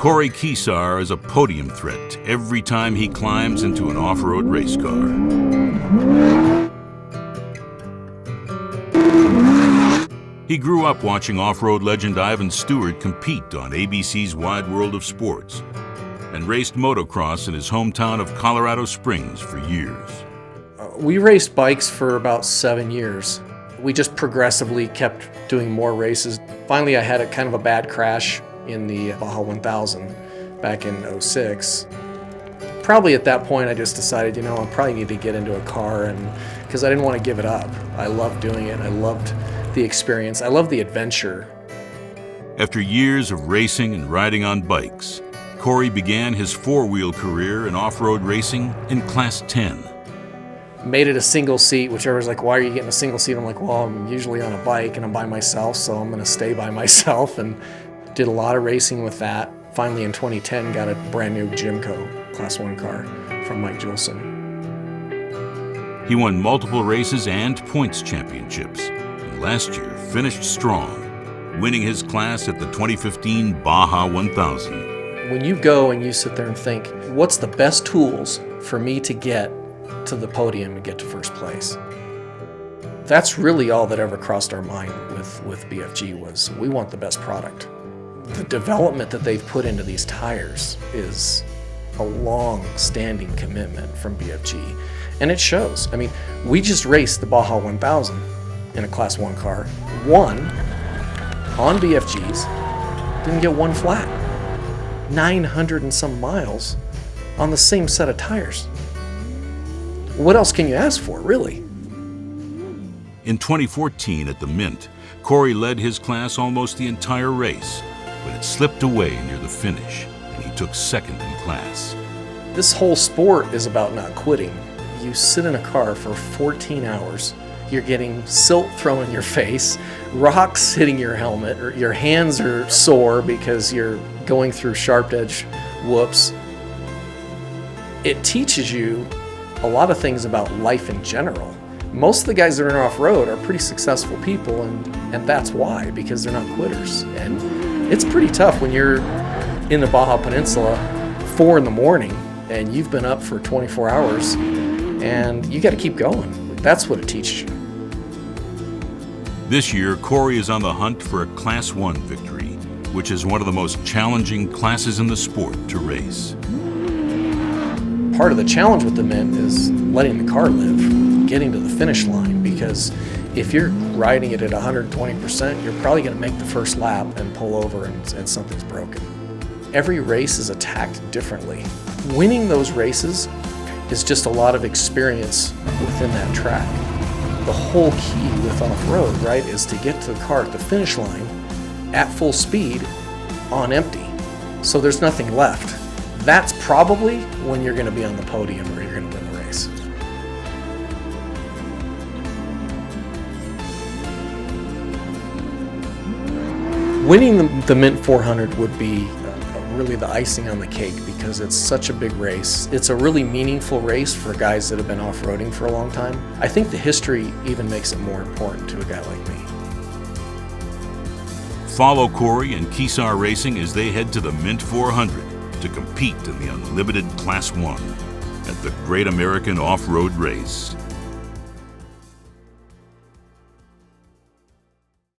Corey Keysar is a podium threat every time he climbs into an off-road race car. He grew up watching off-road legend Ivan Stewart compete on ABC's Wide World of Sports and raced motocross in his hometown of Colorado Springs for years. We raced bikes for about 7 years. We just progressively kept doing more races. Finally, I had a kind of a bad crash in the Baja 1000 back in '06. Probably at that point, I just decided, I probably need to get into a car, and because I didn't want to give it up. I loved doing it. I loved the experience. I loved the adventure. After years of racing and riding on bikes, Corey began his four-wheel career in off-road racing in Class 10. Made it a single seat, which everyone's like, why are you getting a single seat? I'm like, well, I'm usually on a bike and I'm by myself, so I'm going to stay by myself, and did a lot of racing with that. Finally, in 2010, got a brand new Jimco Class 1 car from Mike Juleson. He won multiple races and points championships, and last year finished strong, winning his class at the 2015 Baja 1000. When you go and you sit there and think, what's the best tools for me to get to the podium and get to first place? That's really all that ever crossed our mind with BFG was we want the best product. The development that they've put into these tires is a long-standing commitment from BFG, and it shows. I mean, we just raced the Baja 1000 in a Class 1 car, won on BFGs, didn't get one flat. 900 and some miles on the same set of tires. What else can you ask for, really? In 2014 at the Mint, Corey led his class almost the entire race, but it slipped away near the finish, and he took second in class. This whole sport is about not quitting. You sit in a car for 14 hours, you're getting silt thrown in your face, rocks hitting your helmet, or your hands are sore because you're going through sharp edge whoops. It teaches you a lot of things about life in general. Most of the guys that are off-road are pretty successful people, and that's why, because they're not quitters. And it's pretty tough when you're in the Baja Peninsula 4 in the morning and you've been up for 24 hours and you got to keep going. That's what it teaches you. This year, Corey is on the hunt for a Class 1 victory, which is one of the most challenging classes in the sport to race. Part of the challenge with the Mint is letting the car live, getting to the finish line, because if you're riding it at 120%, you're probably going to make the first lap and pull over and something's broken. Every race is attacked differently. Winning those races is just a lot of experience within that track. The whole key with off-road, right, is to get to the car at the finish line at full speed on empty. So there's nothing left. That's probably when you're going to be on the podium or you're going to win the race. Winning the Mint 400 would be really the icing on the cake because it's such a big race. It's a really meaningful race for guys that have been off-roading for a long time. I think the history even makes it more important to a guy like me. Follow Corey and Keysar Racing as they head to the Mint 400 to compete in the unlimited Class 1 at the Great American Off-Road Race.